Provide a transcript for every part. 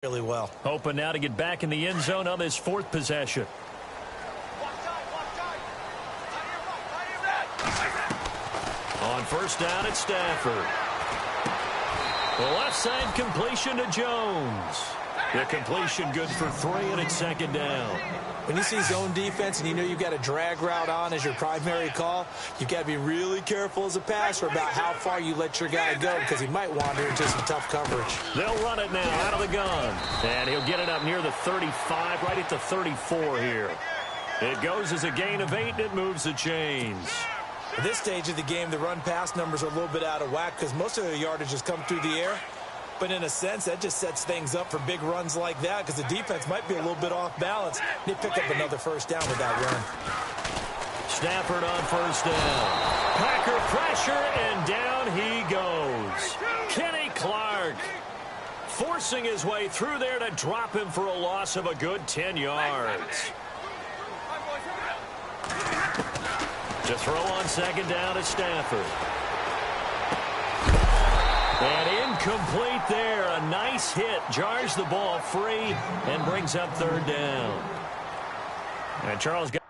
really well. Hoping now to get back in the end zone on this fourth possession. On first down, it's Stafford. The left side completion to Jones. The completion good for 3, and it's second down. When you see zone defense and you know you've got a drag route on as your primary call, you've got to be really careful as a passer about how far you let your guy go because he might wander into some tough coverage. They'll run it now out of the gun. And he'll get it up near the 35, right at the 34 here. It goes as a gain of 8, and it moves the chains. At this stage of the game, the run-pass numbers are a little bit out of whack because most of the yardage has come through the air. But in a sense, that just sets things up for big runs like that because the defense might be a little bit off balance. They pick up another first down with that run. Stafford on first down. Packer pressure, and down he goes. Kenny Clark forcing his way through there to drop him for a loss of a good 10 yards. To throw on second down is Stafford. And incomplete there. A nice hit. Jars the ball free and brings up third down. And Charles got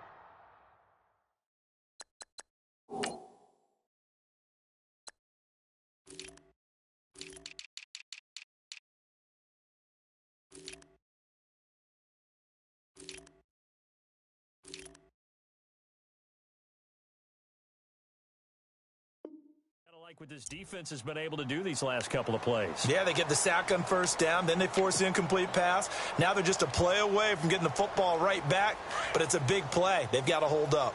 what this defense has been able to do these last couple of plays. Yeah, they get the sack on first down, then they force the incomplete pass. Now they're just a play away from getting the football right back, but it's a big play. They've got to hold up.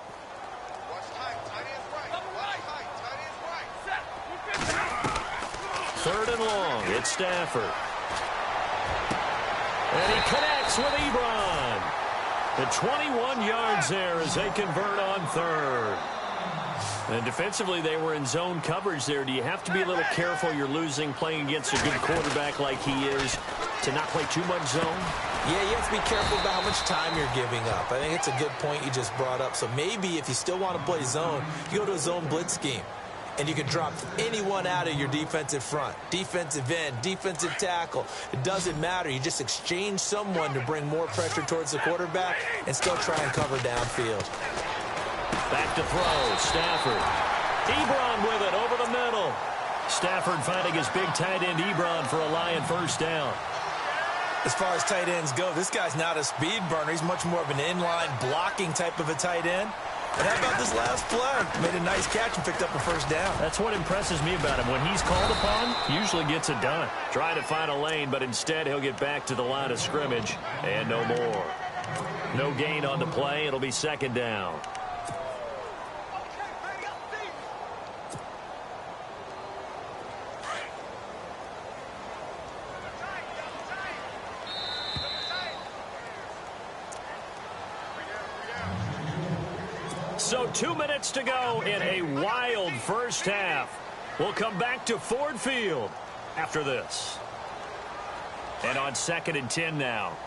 Third and long, it's Stafford. And he connects with Ebron. The 21 yards there as they convert on third. And defensively, they were in zone coverage there. Do you have to be a little careful you're losing playing against a good quarterback like he is to not play too much zone? Yeah, you have to be careful about how much time you're giving up. I think it's a good point you just brought up. So maybe if you still want to play zone, you go to a zone blitz scheme. And you can drop anyone out of your defensive front, defensive end, defensive tackle. It doesn't matter. You just exchange someone to bring more pressure towards the quarterback and still try and cover downfield. Back to throw, Stafford. Ebron with it over the middle. Stafford finding his big tight end Ebron for a Lion first down. As far as tight ends go, this guy's not a speed burner. He's much more of an inline blocking type of a tight end. And how about this last play? Made a nice catch and picked up a first down. That's what impresses me about him. When he's called upon, he usually gets it done. Trying to find a lane, but instead he'll get back to the line of scrimmage and no more. No gain on the play. It'll be second down. So 2 minutes to go in a wild first half. We'll come back to Ford Field after this. And on 2nd and 10 now.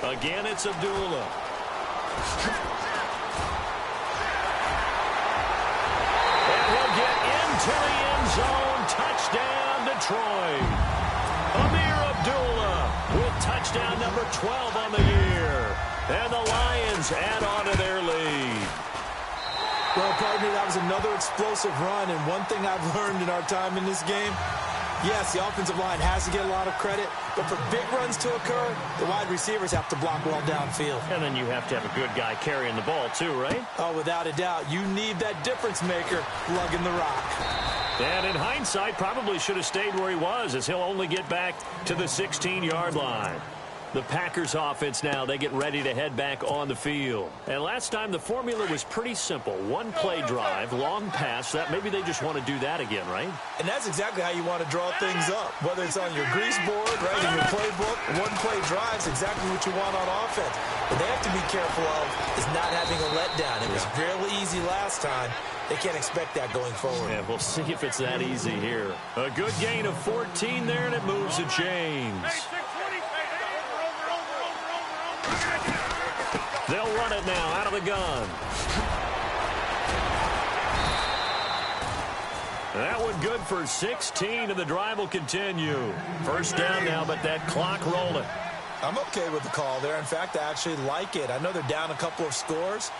Again, it's Abdullah. And he'll get into the end zone. Touchdown, Detroit. Amir Abdullah with touchdown number 12 on the year. And the Lions add on to their lead. Well, partner, that was another explosive run. And one thing I've learned in our time in this game, yes, the offensive line has to get a lot of credit, but for big runs to occur, the wide receivers have to block well downfield. And then you have to have a good guy carrying the ball too, right? Oh, without a doubt. You need that difference maker lugging the rock. And in hindsight, probably should have stayed where he was, as he'll only get back to the 16-yard line. The Packers offense now, they get ready to head back on the field. And last time the formula was pretty simple. One play drive, long pass. That maybe they just want to do that again, right? And that's exactly how you want to draw things up. Whether it's on your grease board, right, in your playbook, one play drive is exactly what you want on offense. What they have to be careful of is not having a letdown. It was really easy last time. They can't expect that going forward. Yeah, we'll see if it's that easy here. A good gain of 14 there, and it moves the chains. They'll run it now out of the gun. good for 16, and the drive will continue. First down now, but that clock rolling. I'm okay with the call there. In fact, I actually like it. I know they're down a couple of scores,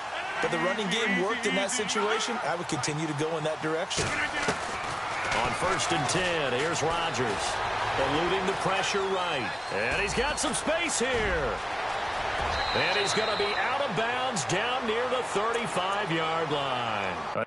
but the running game worked in that situation. I would continue to go in that direction. On 1st and 10, here's Rodgers. Eluding the pressure right. And he's got some space here. And he's going to be out of bounds down near the 35-yard line.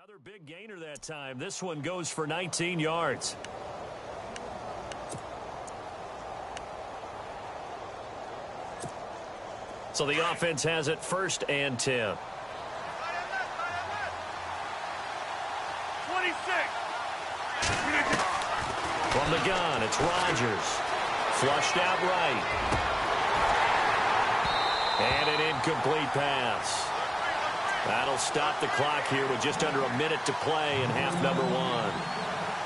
Another big gainer that time. This one goes for 19 yards. So the offense has it 1st and 10. 26. From the gun, it's Rodgers. Flushed out right. And an incomplete pass. That'll stop the clock here with just under a minute to play in half number 1.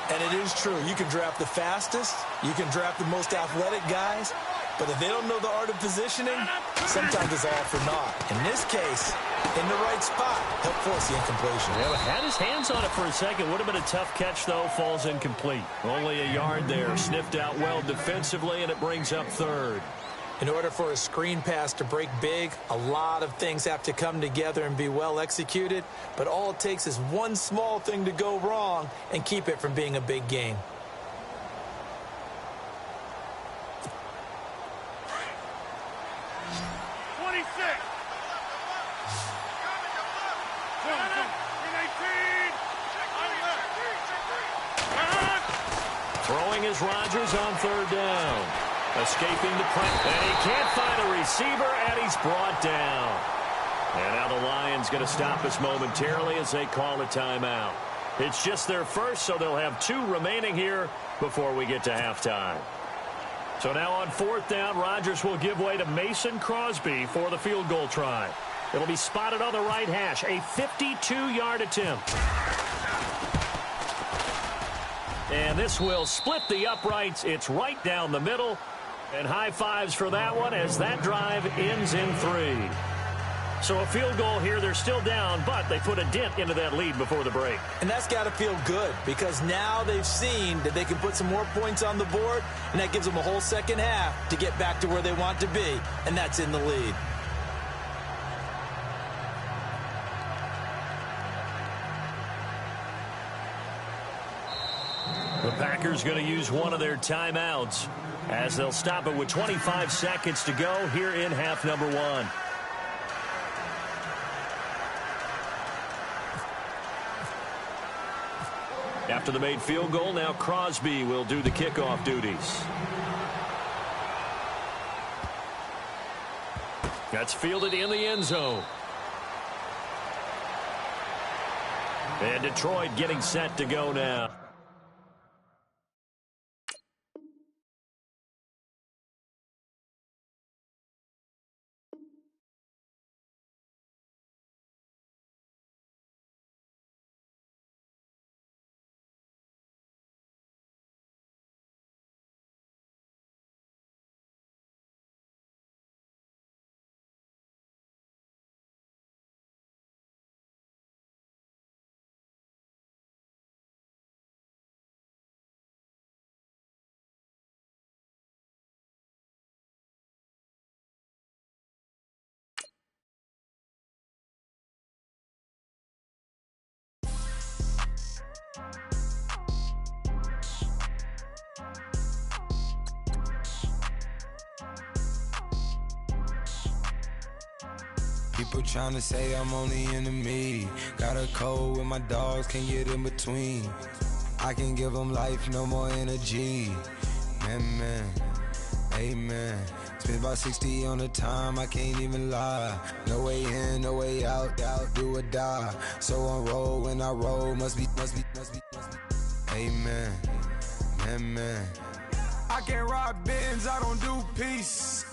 And it is true. You can draft the fastest. You can draft the most athletic guys. But if they don't know the art of positioning, sometimes it's all for naught. In this case, in the right spot, he'll force the incompletion. Yeah, had his hands on it for a second. Would have been a tough catch, though. Falls incomplete. Only a yard there. Sniffed out well defensively, and it brings up 3rd. In order for a screen pass to break big, a lot of things have to come together and be well executed. But all it takes is one small thing to go wrong and keep it from being a big game. Throwing is Rodgers on 3rd down. Escaping the pressure. And he can't find a receiver, and he's brought down. And now the Lions going to stop us momentarily as they call a timeout. It's just their first, so they'll have 2 remaining here before we get to halftime. So now on 4th down, Rodgers will give way to Mason Crosby for the field goal try. It'll be spotted on the right hash, a 52-yard attempt. And this will split the uprights. It's right down the middle. And high fives for that one as that drive ends in 3. So a field goal here. They're still down, but they put a dent into that lead before the break. And that's got to feel good because now they've seen that they can put some more points on the board, and that gives them a whole second half to get back to where they want to be, and that's in the lead. The Packers going to use one of their timeouts as they'll stop it with 25 seconds to go here in half number 1. After the made field goal, now Crosby will do the kickoff duties. That's fielded in the end zone. And Detroit getting set to go now. People trying to say I'm only enemy. Got a cold with my dogs, can't get in between. I can give them life, no more energy. Man, amen. Spent about 60 on the time, I can't even lie. No way in, no way out, do or die. So on roll, when I roll, must be. Amen, man. I can't rob Benz, I don't do peace.